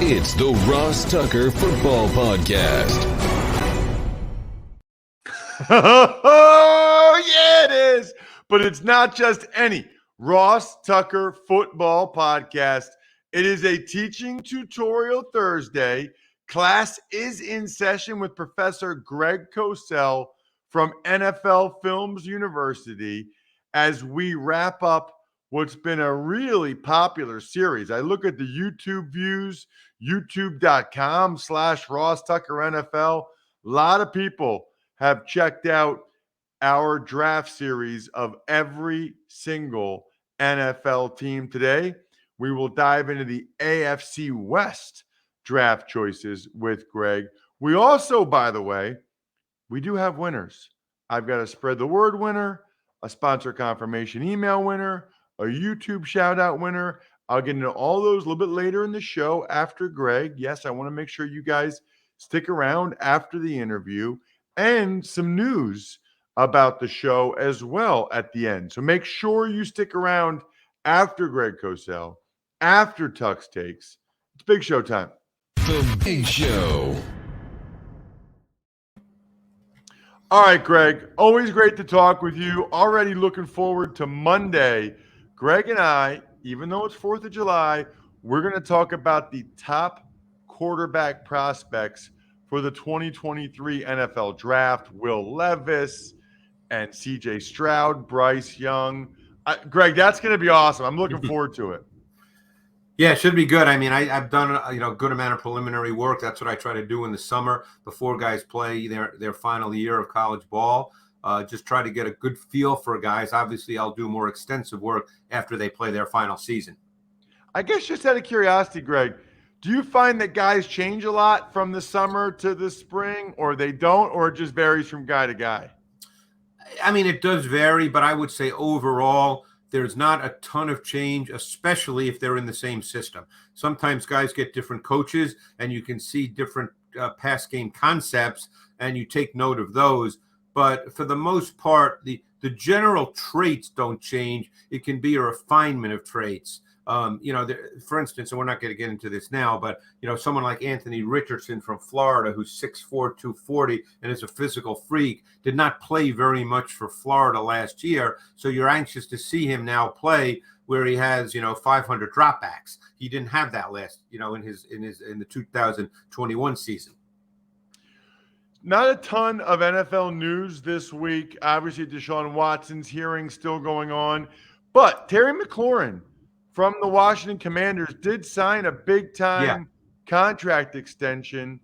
It's the Ross Tucker Football Podcast. Oh, yeah, it is. But it's not just any Ross Tucker Football Podcast. It is a teaching tutorial Thursday. Class is in session with Professor Greg Cosell from NFL Films University as we wrap up what's been a really popular series. I look at the YouTube views, youtube.com/Ross Tucker NFL. A lot of people have checked out our draft series of every single NFL team. Today, we will dive into the AFC West draft choices with Greg. We also, by the way, we do have winners. I've got a spread the word winner, a sponsor confirmation email winner, a YouTube shout out winner. I'll get into all those a little bit later in the show after Greg. Yes, I want to make sure you guys stick around after the interview, and some news about the show as well at the end. So make sure you stick around after Greg Cosell, after Tux Takes. It's big show time. The Big Show. All right, Greg, always great to talk with you. Already looking forward to Monday. Greg and I, even though it's 4th of July, we're going to talk about the top quarterback prospects for the 2023 NFL Draft. Will Levis and C.J. Stroud, Bryce Young. Greg, that's going to be awesome. I'm looking forward to it. Yeah, it should be good. I mean, I've done a good amount of preliminary work. That's what I try to do in the summer before guys play their final year of college ball. Just try to get a good feel for guys. Obviously, I'll do more extensive work after they play their final season. I guess just out of curiosity, Greg, do you find that guys change a lot from the summer to the spring, or they don't, or it just varies from guy to guy? I mean, it does vary, but I would say overall, there's not a ton of change, especially if they're in the same system. Sometimes guys get different coaches, and you can see different pass game concepts, and you take note of those. But for the most part, the general traits don't change. It can be a refinement of traits. For instance, and we're not going to get into this now, but, someone like Anthony Richardson from Florida, who's 6'4", 240, and is a physical freak, did not play very much for Florida last year. So you're anxious to see him now play where he has, 500 dropbacks. He didn't have that last, in the 2021 season. Not a ton of NFL news this week. Obviously, Deshaun Watson's hearing still going on. But Terry McLaurin from the Washington Commanders did sign a big-time contract extension.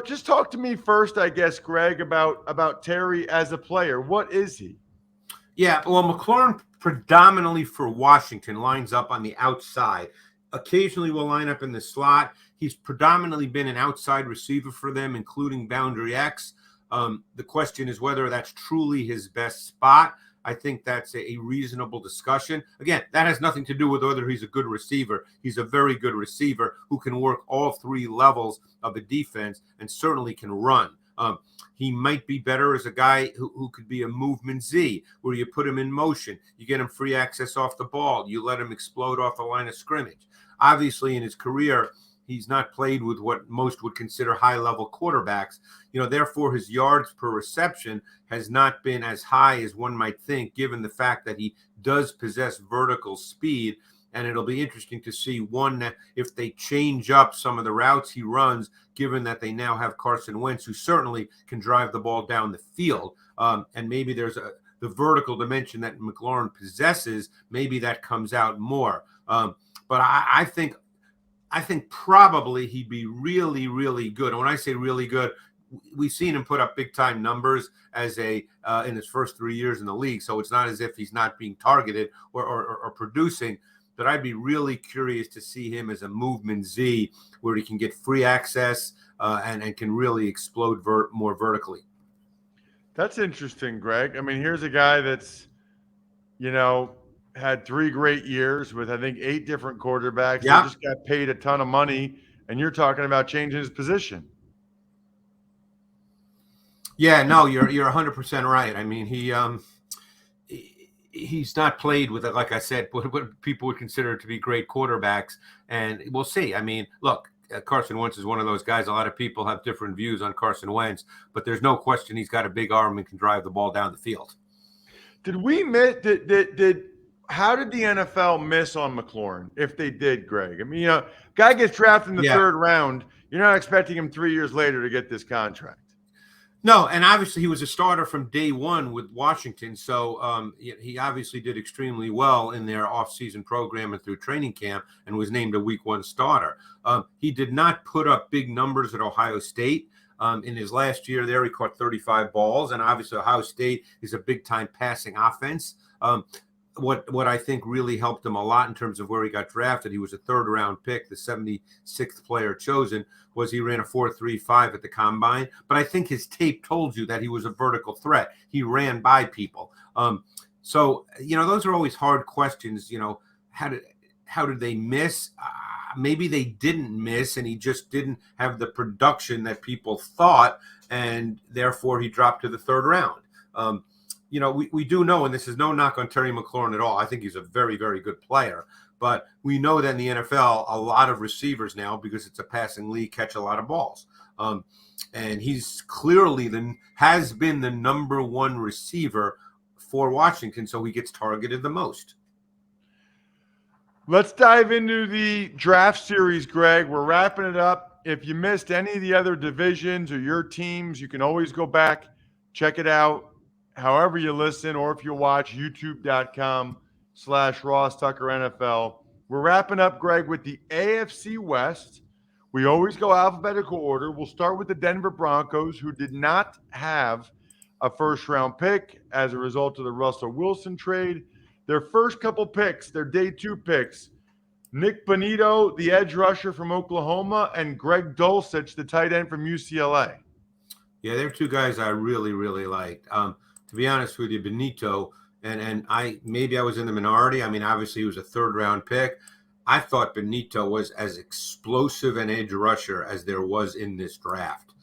Just talk to me first, I guess, Greg, about Terry as a player. What is he? Yeah, well, McLaurin predominantly for Washington lines up on the outside. Occasionally will line up in the slot. He's predominantly been an outside receiver for them, including boundary X. The question is whether that's truly his best spot. I think that's a reasonable discussion. Again, that has nothing to do with whether he's a good receiver. He's a very good receiver who can work all three levels of the defense and certainly can run. He might be better as a guy who could be a movement Z, where you put him in motion, you get him free access off the ball, you let him explode off the line of scrimmage. Obviously, in his career, he's not played with what most would consider high-level quarterbacks. Therefore, his yards per reception has not been as high as one might think, given the fact that he does possess vertical speed. And it'll be interesting to see, one, if they change up some of the routes he runs, given that they now have Carson Wentz, who certainly can drive the ball down the field. And maybe there's the vertical dimension that McLaurin possesses, maybe that comes out more. But I think probably he'd be really, really good. And when I say really good, we've seen him put up big-time numbers as in his first 3 years in the league. So it's not as if he's not being targeted or producing. But I'd be really curious to see him as a movement Z, where he can get free access and can really explode more vertically. That's interesting, Greg. I mean, here's a guy that's, had 3 great years with, I think, 8 different quarterbacks. Yeah. He just got paid a ton of money, and you're talking about changing his position. Yeah, no, you're 100% right. I mean, he's not played with, like I said, what people would consider to be great quarterbacks, and we'll see. I mean, look, Carson Wentz is one of those guys. A lot of people have different views on Carson Wentz, but there's no question he's got a big arm and can drive the ball down the field. Did we miss? How did the NFL miss on McLaurin? If they did, Greg, I mean, guy gets drafted in the third round. You're not expecting him 3 years later to get this contract. No, and obviously he was a starter from day one with Washington, so he obviously did extremely well in their offseason program and through training camp and was named a week 1 starter. He did not put up big numbers at Ohio State. In his last year there, he caught 35 balls, and obviously Ohio State is a big-time passing offense. What I think really helped him a lot in terms of where he got drafted, he was a third-round pick, the 76th player chosen, was he ran a 4.35 at the combine. But I think his tape told you that he was a vertical threat. He ran by people. So, those are always hard questions. How did they miss? Maybe they didn't miss, and he just didn't have the production that people thought, and therefore he dropped to the third round. We do know, and this is no knock on Terry McLaurin at all. I think he's a very, very good player. But we know that in the NFL, a lot of receivers now, because it's a passing league, catch a lot of balls. And he's clearly has been the number one receiver for Washington, so he gets targeted the most. Let's dive into the draft series, Greg. We're wrapping it up. If you missed any of the other divisions or your teams, you can always go back, check it out, however you listen, or if you watch, youtube.com/Ross Tucker NFL. We're wrapping up, Greg, with the AFC West. We always go alphabetical order. We'll start with the Denver Broncos, who did not have a first-round pick as a result of the Russell Wilson trade. Their first couple picks, their day 2 picks, Nick Bonito, the edge rusher from Oklahoma, and Greg Dulcich, the tight end from UCLA. Yeah, they're two guys I really, really liked. To be honest with you, Bonito, and I was in the minority. I mean, obviously he was a third-round pick. I thought Bonito was as explosive an edge rusher as there was in this draft.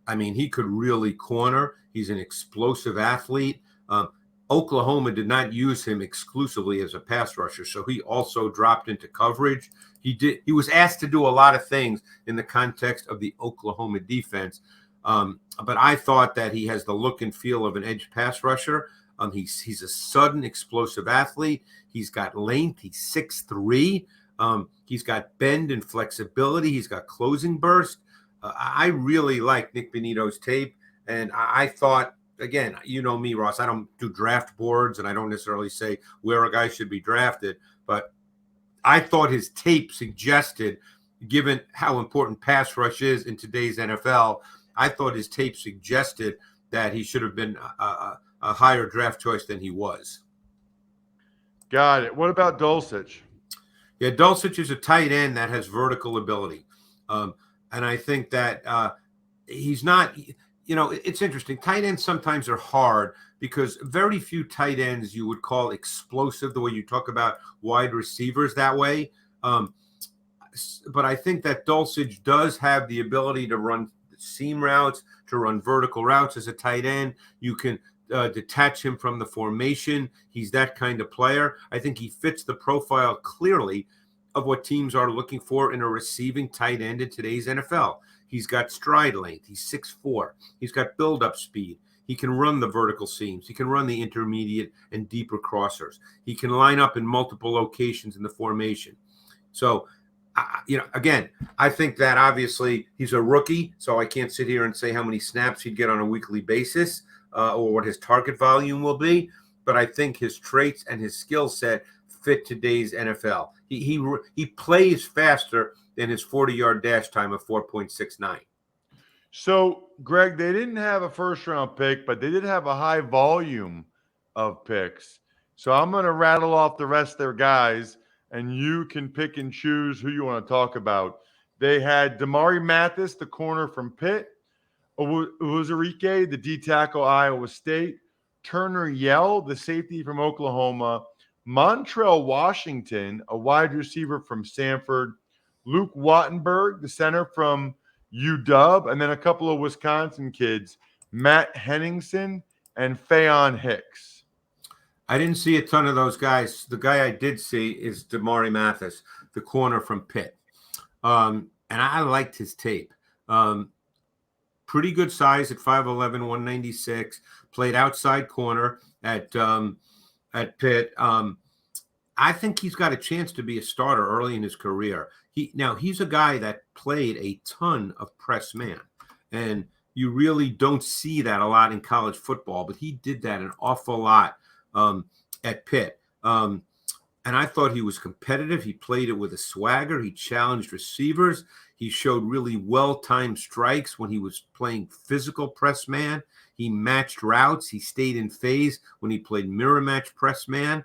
He could really corner. He's an explosive athlete. Oklahoma did not use him exclusively as a pass rusher, so he also dropped into coverage. He was asked to do a lot of things in the context of the Oklahoma defense, but I thought that he has the look and feel of an edge pass rusher. He's a sudden, explosive athlete. He's got length. He's 6'3". He's got bend and flexibility. He's got closing burst. I really like Nick Bonito's tape, and I thought, again, you know me, Ross, I don't do draft boards, and I don't necessarily say where a guy should be drafted, but I thought his tape suggested, given how important pass rush is in today's NFL, I thought his tape suggested that he should have been a higher draft choice than he was. Got it. What about Dulcich? Yeah, Dulcich is a tight end that has vertical ability. And I think that he's not – it's interesting. Tight ends sometimes are hard because very few tight ends you would call explosive the way you talk about wide receivers that way. But I think that Dulcich does have the ability to run seam routes, to run vertical routes as a tight end. You can detach him from the formation. He's that kind of player. I think he fits the profile clearly of what teams are looking for in a receiving tight end in today's NFL. He's got stride length. He's 6'4". He's got build-up speed. He can run the vertical seams. He can run the intermediate and deeper crossers. He can line up in multiple locations in the formation. So, again, I think that obviously he's a rookie, so I can't sit here and say how many snaps he'd get on a weekly basis or what his target volume will be. But I think his traits and his skill set fit today's NFL. He plays faster than his 40-yard dash time of 4.69. So, Greg, they didn't have a first-round pick, but they did have a high volume of picks. So I'm going to rattle off the rest of their guys, and you can pick and choose who you want to talk about. They had Damari Mathis, the corner from Pitt, Uzurike, the D-tackle, Iowa State, Turner Yell, the safety from Oklahoma, Montrell Washington, a wide receiver from Stanford, Luke Wattenberg, the center from UW, and then a couple of Wisconsin kids, Matt Henningsen and Faion Hicks. I didn't see a ton of those guys. The guy I did see is Damari Mathis, the corner from Pitt. and I liked his tape. Pretty good size at 5'11", 196. Played outside corner at Pitt. I think he's got a chance to be a starter early in his career. He's a guy that played a ton of press man, and you really don't see that a lot in college football, but he did that an awful lot at Pitt. And I thought he was competitive. He played it with a swagger. He challenged receivers. He showed really well-timed strikes when he was playing physical press man. He matched routes. He stayed in phase when he played mirror match press man.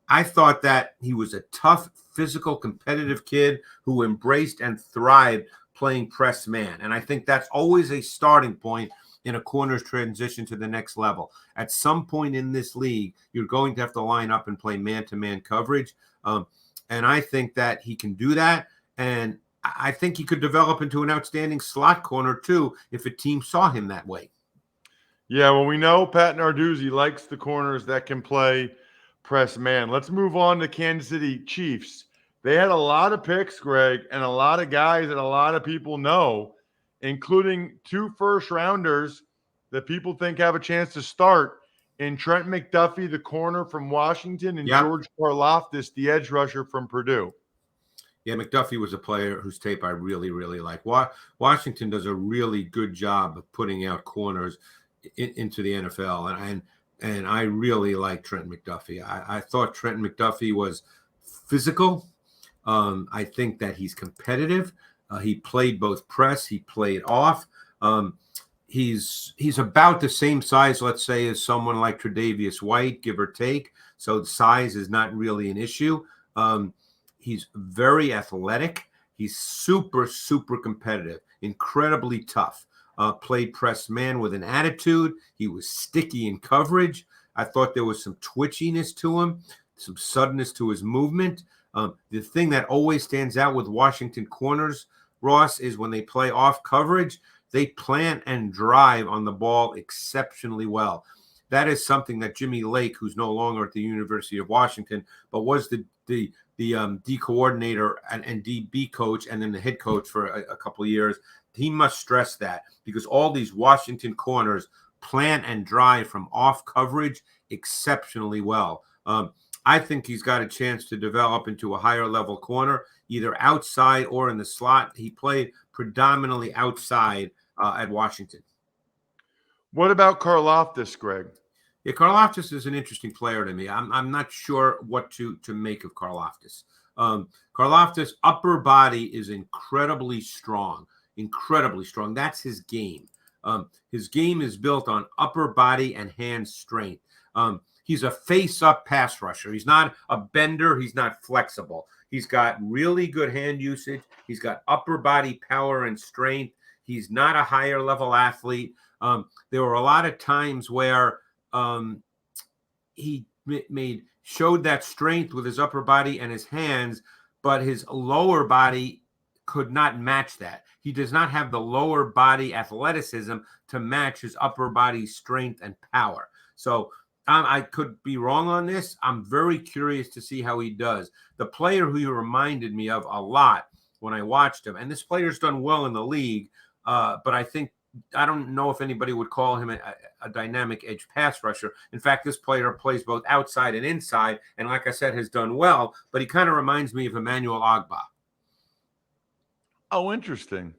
I thought that he was a tough, physical, competitive kid who embraced and thrived playing press man. And I think that's always a starting point in a corner's transition to the next level. At some point in this league, you're going to have to line up and play man-to-man coverage. And I think that he can do that. And I think he could develop into an outstanding slot corner, too, if a team saw him that way. Yeah, well, we know Pat Narduzzi likes the corners that can play press man. Let's move on to Kansas City Chiefs. They had a lot of picks, Greg, and a lot of guys that a lot of people know, including 2 first-rounders that people think have a chance to start in Trent McDuffie, the corner from Washington, and George Karlaftis, the edge rusher from Purdue. Yeah, McDuffie was a player whose tape I really, really like. Washington does a really good job of putting out corners into the NFL, and I really like Trent McDuffie. I thought Trent McDuffie was physical. I think that he's competitive. He played both press. He played off. He's about the same size, let's say, as someone like Tre'Davious White, give or take. So the size is not really an issue. He's very athletic. He's super, super competitive, incredibly tough. Played press man with an attitude. He was sticky in coverage. I thought there was some twitchiness to him, some suddenness to his movement. The thing that always stands out with Washington corners, Ross, is when they play off coverage, they plant and drive on the ball exceptionally well. That is something that Jimmy Lake, who's no longer at the University of Washington, but was the D coordinator and DB coach and then the head coach for a couple of years, he must stress that because all these Washington corners plant and drive from off coverage exceptionally well. I think he's got a chance to develop into a higher level corner, either outside or in the slot. He played predominantly outside at Washington. What about Karlaftis, Greg? Yeah, Karlaftis is an interesting player to me. I'm not sure what to make of Karlaftis. Karlaftis' upper body is incredibly strong. That's his game. His game is built on upper body and hand strength. He's a face-up pass rusher. He's not a bender. He's not flexible. He's got really good hand usage. He's got upper body power and strength. He's not a higher level athlete. There were a lot of times where he showed that strength with his upper body and his hands, but his lower body could not match that. He does not have the lower body athleticism to match his upper body strength and power. So I could be wrong on this. I'm very curious to see how he does. The player who he reminded me of a lot when I watched him, and this player's done well in the league, but I don't know if anybody would call him a dynamic edge pass rusher. In fact, this player plays both outside and inside, and like I said, has done well, but he kind of reminds me of Emmanuel Ogbah. Oh, interesting.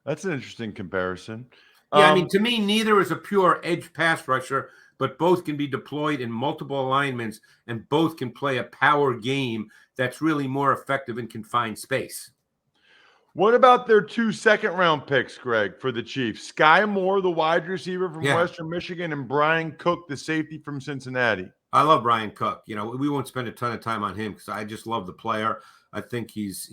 That's an interesting comparison. Yeah, I mean, to me, neither is a pure edge pass rusher, but both can be deployed in multiple alignments, and both can play a power game that's really more effective in confined space. What about their 2 second-round picks, Greg, for the Chiefs? Sky Moore, the wide receiver from Western Michigan, and Brian Cook, the safety from Cincinnati. I love Brian Cook. You know, we won't spend a ton of time on him because I just love the player. I think he's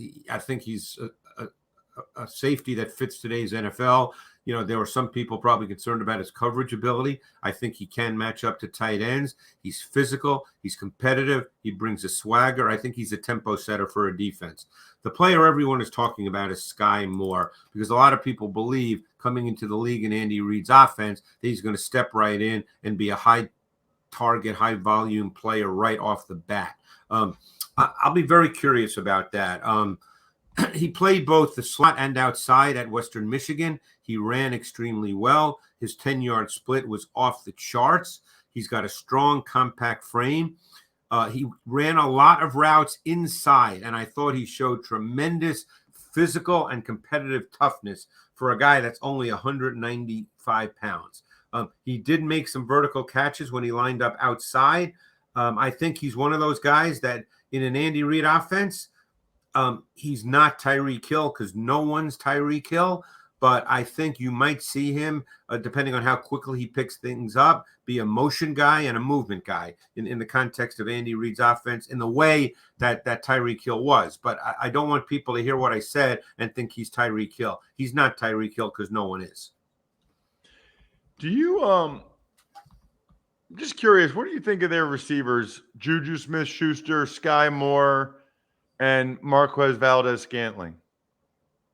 a safety that fits today's NFL. You know, there were some people probably concerned about his coverage ability. I think he can match up to tight ends. He's physical. He's competitive. He brings a swagger. I think he's a tempo setter for a defense. The player everyone is talking about is Sky Moore because a lot of people believe coming into the league in Andy Reid's offense that he's going to step right in and be a high target, high volume player right off the bat. I'll be very curious about that. He played both the slot and outside at Western Michigan. He ran extremely well. His 10-yard split was off the charts. He's got a strong, compact frame. He ran a lot of routes inside, and I thought he showed tremendous physical and competitive toughness for a guy that's only 195 pounds. He did make some vertical catches when he lined up outside. I think he's one of those guys that in an Andy Reid offense, he's not Tyreek Hill because no one's Tyreek Hill, but I think you might see him, depending on how quickly he picks things up, be a motion guy and a movement guy in the context of Andy Reid's offense in the way that Tyreek Hill was. But I don't want people to hear what I said and think he's Tyreek Hill. He's not Tyreek Hill because no one is. Do you I'm just curious, what do you think of their receivers, Juju Smith-Schuster, Sky Moore, and Marquez Valdez-Scantling?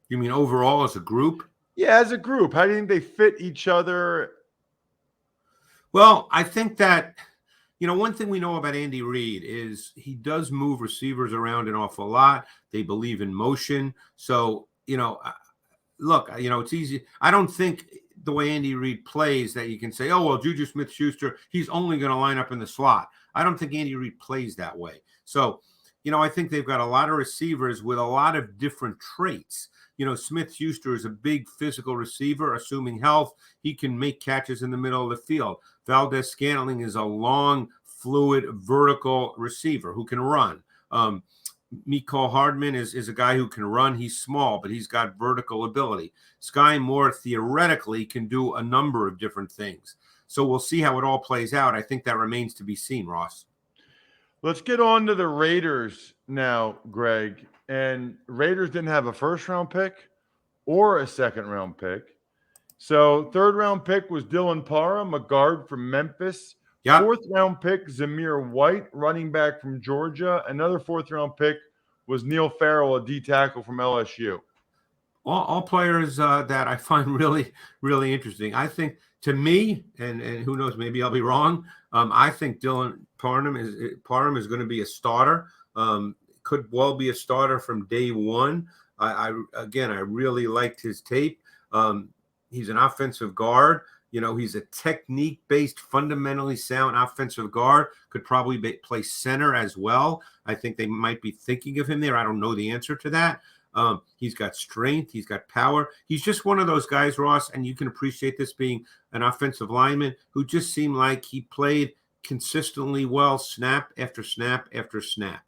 You mean overall as a group? Yeah, as a group. How do you think they fit each other? Well, I think that, one thing we know about Andy Reid is he does move receivers around an awful lot. They believe in motion. So, look, it's easy. I don't think the way Andy Reid plays that you can say, oh, well, Juju Smith-Schuster, he's only going to line up in the slot. I don't think Andy Reid plays that way. So, I think they've got a lot of receivers with a lot of different traits. Smith-Schuster is a big physical receiver, assuming health. He can make catches in the middle of the field. Valdez-Scantling is a long, fluid, vertical receiver who can run. Mecole Hardman is a guy who can run. He's small, but he's got vertical ability. Sky Moore theoretically can do a number of different things. So we'll see how it all plays out. I think that remains to be seen, Ross. Let's get on to the Raiders now, Greg. And Raiders didn't have a first-round pick or a second-round pick. So third-round pick was Dylan Parham, a guard from Memphis. Yep. Fourth-round pick, Zamir White, running back from Georgia. Another fourth-round pick was Neil Farrell, a D tackle from LSU. All players that I find really, really interesting. I think, to me, and who knows, maybe I'll be wrong, I think Dylan Parham is going to be a starter. Could well be a starter from day one. I really liked his tape. He's an offensive guard. He's a technique-based, fundamentally sound offensive guard. Could probably play center as well. I think they might be thinking of him there. I don't know the answer to that. He's got strength. He's got power. He's just one of those guys, Ross, and you can appreciate this being an offensive lineman who just seemed like he played consistently well, snap after snap after snap.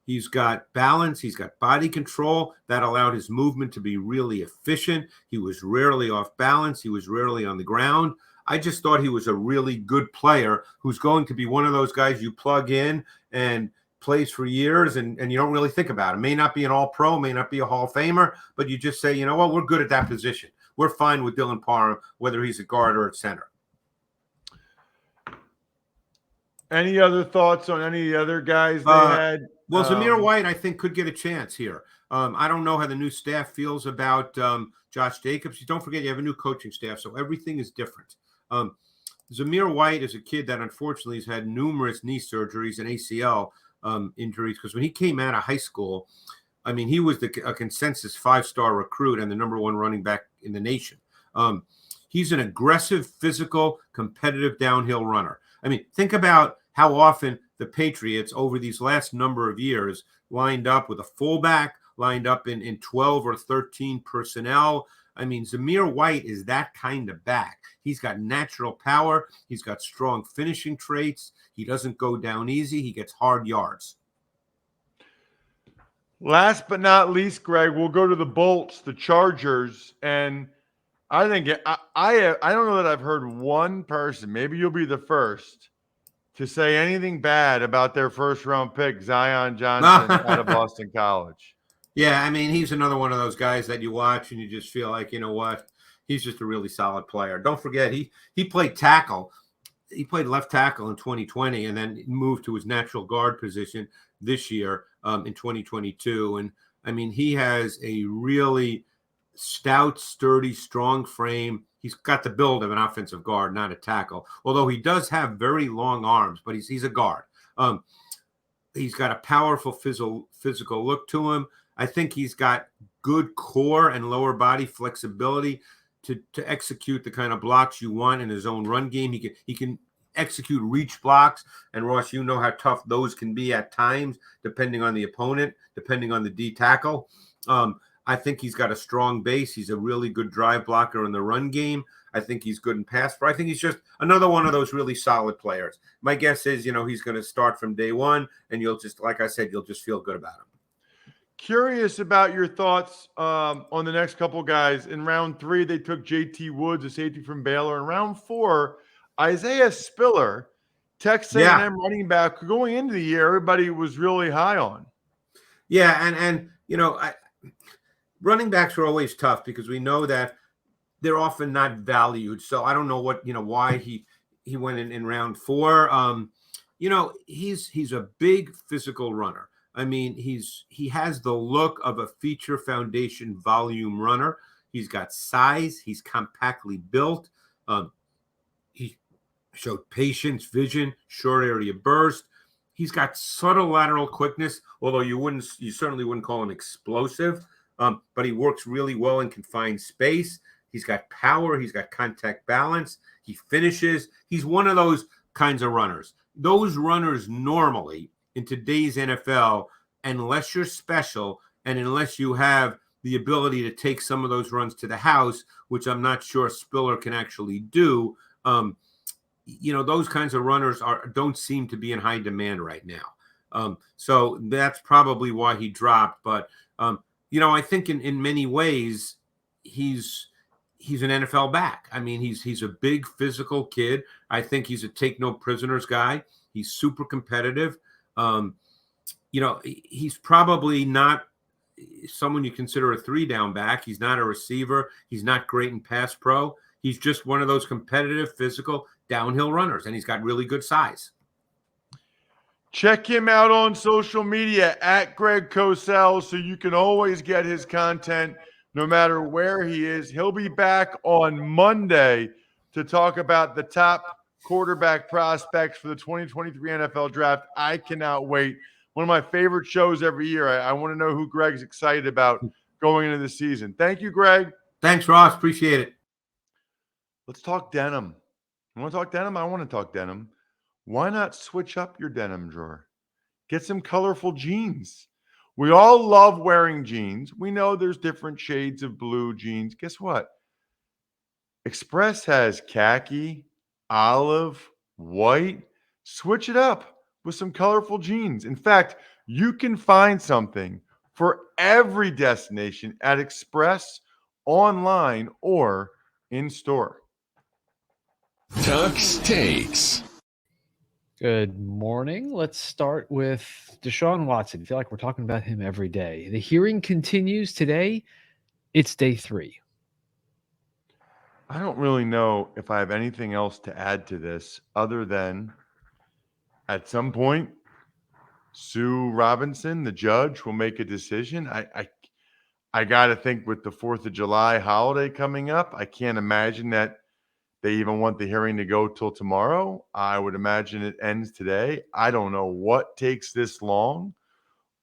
He's got balance. He's got body control that allowed his movement to be really efficient. He was rarely off balance. He was rarely on the ground. I just thought he was a really good player who's going to be one of those guys you plug in and plays for years and you don't really think about him. May not be an all-pro, may not be a Hall of Famer, but you just say, you know what, we're good at that position. We're fine with Dylan Parham, whether he's a guard or at center. Any other thoughts on any of the other guys they had? Well, Zamir White, I think, could get a chance here. I don't know how the new staff feels about Josh Jacobs. Don't forget, you have a new coaching staff, so everything is different. Zamir White is a kid that unfortunately has had numerous knee surgeries and ACL injuries, because when he came out of high school, I mean, he was a consensus 5-star recruit and the number one running back in the nation. He's an aggressive, physical, competitive downhill runner. I mean, think about how often the Patriots over these last number of years lined up with a fullback, lined up in 12 or 13 personnel. I mean, Zamir White is that kind of back. He's got natural power. He's got strong finishing traits. He doesn't go down easy. He gets hard yards. Last but not least, Greg, we'll go to the Bolts, the Chargers, and I think I don't know that I've heard one person, maybe you'll be the first, to say anything bad about their first-round pick, Zion Johnson, out of Boston College. Yeah, I mean, he's another one of those guys that you watch and you just feel like, you know what, he's just a really solid player. Don't forget, he played tackle. He played left tackle in 2020 and then moved to his natural guard position this year in 2022. And, I mean, he has a really stout, sturdy, strong frame. He's got the build of an offensive guard, not a tackle, although he does have very long arms, but he's a guard. He's got a powerful physical look to him. I think he's got good core and lower body flexibility to execute the kind of blocks you want in his own run game. He can execute reach blocks, and Ross, you know how tough those can be at times, depending on the opponent, depending on the D tackle. I think he's got a strong base. He's a really good drive blocker in the run game. I think he's good in pass pro. I think he's just another one of those really solid players. My guess is, he's going to start from day one, and you'll just, like I said, you'll just feel good about him. Curious about your thoughts on the next couple guys. In round 3, they took JT Woods, a safety from Baylor. In round 4, Isaiah Spiller, Texas A&M running back. Going into the year, everybody was really high on. Yeah, and running backs are always tough because we know that they're often not valued. So I don't know why he went in round 4. He's a big physical runner. I mean, he has the look of a feature foundation volume runner. He's got size. He's compactly built. He showed patience, vision, short area burst. He's got subtle lateral quickness, although you certainly wouldn't call him explosive. But he works really well in confined space. He's got power. He's got contact balance. He finishes. He's one of those kinds of runners. Those runners normally in today's NFL, unless you're special and unless you have the ability to take some of those runs to the house, which I'm not sure Spiller can actually do, those kinds of runners don't seem to be in high demand right now. So that's probably why he dropped. But, I think in many ways he's an NFL back. I mean, he's a big physical kid. I think he's a take no prisoners guy. He's super competitive. He's probably not someone you consider a 3-down back. He's not a receiver. He's not great in pass pro. He's just one of those competitive, physical, downhill runners, and he's got really good size. Check him out on social media at Greg Cosell so you can always get his content no matter where he is. He'll be back on Monday to talk about the top quarterback prospects for the 2023 NFL Draft. I cannot wait. One of my favorite shows every year. I want to know who Greg's excited about going into the season. Thank you, Greg. Thanks, Ross. Appreciate it. Let's talk denim. You want to talk denim? I want to talk denim. Why not switch up your denim drawer? Get some colorful jeans. We all love wearing jeans. We know there's different shades of blue jeans. Guess what? Express has khaki, olive, white. Switch it up with some colorful jeans. In fact, you can find something for every destination at Express, online, or in store. Tuck's Takes. Good morning. Let's start with Deshaun Watson. I feel like we're talking about him every day. The hearing continues today. It's day 3. I don't really know if I have anything else to add to this other than at some point, Sue Robinson, the judge, will make a decision. I got to think with the 4th of July holiday coming up, I can't imagine that they even want the hearing to go till tomorrow. I would imagine it ends today. I don't know what takes this long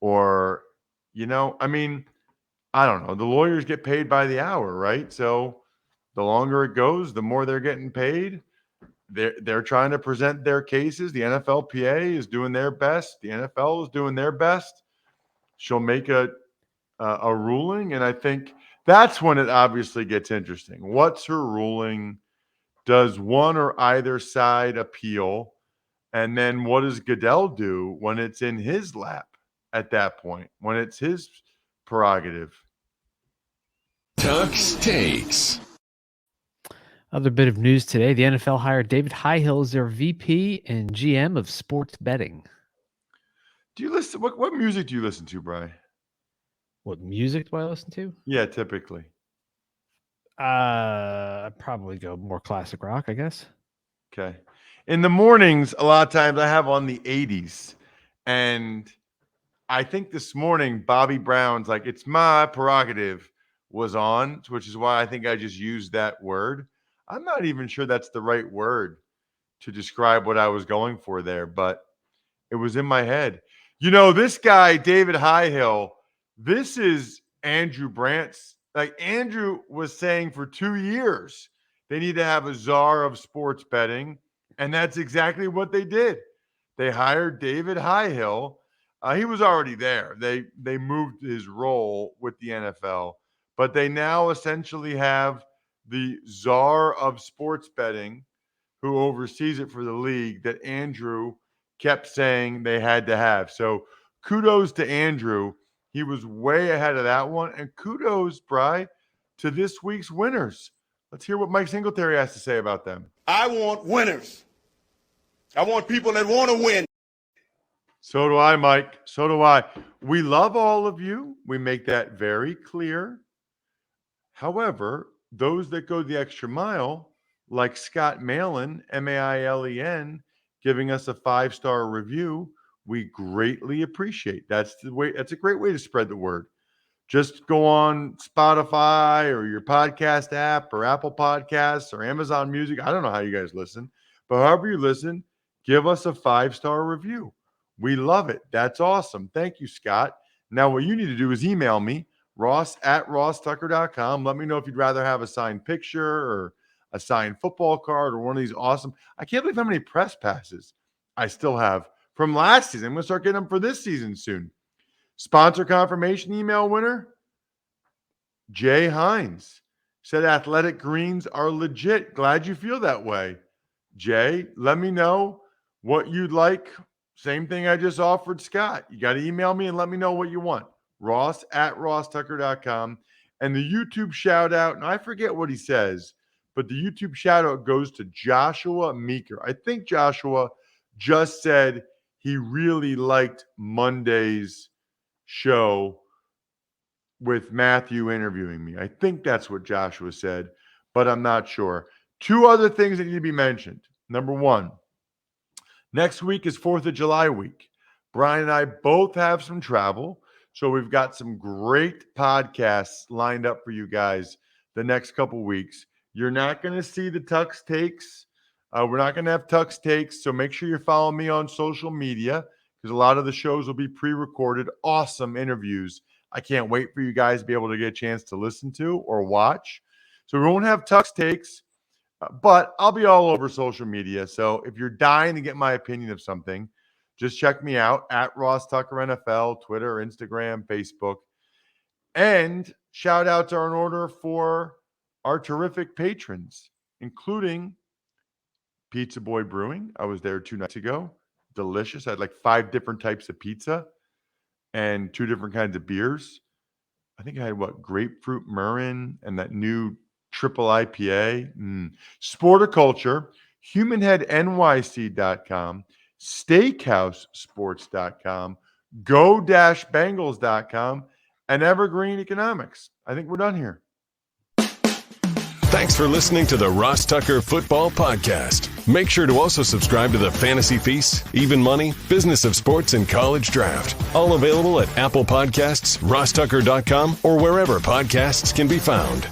or, I don't know. The lawyers get paid by the hour, right? So the longer it goes, the more they're getting paid. They're trying to present their cases. The NFLPA is doing their best. The NFL is doing their best. She'll make a ruling, and I think that's when it obviously gets interesting. What's her ruling? Does one or either side appeal? And then what does Goodell do when it's in his lap at that point, when it's his prerogative? Tuck's Takes. Other bit of news today. The NFL hired David Highhill as their VP and GM of sports betting. Do you listen? What music do you listen to, Bri? What music do I listen to? Yeah, typically. I'd probably go more classic rock, I guess. Okay. In the mornings, a lot of times I have on the 80s. And I think this morning, Bobby Brown's like, "It's my prerogative" was on, which is why I think I just used that word. I'm not even sure that's the right word to describe what I was going for there, but it was in my head. This guy, David Highhill, This is Andrew Brandt's. Like Andrew was saying for 2 years, they need to have a czar of sports betting. And that's exactly what they did. They hired David Highhill. He was already there. They moved his role with the NFL, but they now essentially have the czar of sports betting who oversees it for the league that Andrew kept saying they had to have. So kudos to Andrew. He was way ahead of that one. And kudos, Bri, to this week's winners. Let's hear what Mike Singletary has to say about them. I want winners. I want people that want to win. So do I, Mike. So do I. We love all of you. We make that very clear. However, those that go the extra mile, like Scott Malin, Mailen, giving us a 5-star review, we greatly appreciate. That's a great way to spread the word. Just go on Spotify or your podcast app or Apple Podcasts or Amazon Music. I don't know how you guys listen, but however you listen, give us a 5-star review. We love it. That's awesome. Thank you, Scott. Now, what you need to do is email me, ross@rosstucker.com. Let me know if you'd rather have a signed picture or a signed football card or one of these awesome. I can't believe how many press passes I still have from last season. I'm going to start getting them for this season soon. Sponsor confirmation email winner, Jay Hines. Said athletic greens are legit. Glad you feel that way. Jay, let me know what you'd like. Same thing I just offered Scott. You got to email me and let me know what you want. ross@rosstucker.com. And the YouTube shout out, and I forget what he says, but the YouTube shout out goes to Joshua Meeker. I think Joshua just said he really liked Monday's show with Matthew interviewing me. I think that's what Joshua said, but I'm not sure. 2 other things that need to be mentioned. Number 1, next week is 4th of July week. Brian and I both have some travel, so we've got some great podcasts lined up for you guys the next couple weeks. You're not going to see the Tux Takes. We're not going to have Tux Takes, so make sure you're following me on social media because a lot of the shows will be pre-recorded. Awesome interviews. I can't wait for you guys to be able to get a chance to listen to or watch. So we won't have Tux Takes, but I'll be all over social media. So if you're dying to get my opinion of something, just check me out at Ross Tucker NFL, Twitter, Instagram, Facebook. And shout outs are in order for our terrific patrons, including Pizza Boy Brewing. I was there 2 nights ago. Delicious. I had like 5 different types of pizza and 2 different kinds of beers. I think I had grapefruit Murrin and that new triple IPA. Sporticulture, humanheadnyc.com, steakhousesports.com, go-bengals.com, and Evergreen Economics. I think we're done here. Thanks for listening to the Ross Tucker Football Podcast. Make sure to also subscribe to the Fantasy Feast, Even Money, Business of Sports, and College Draft. All available at Apple Podcasts, rosstucker.com, or wherever podcasts can be found.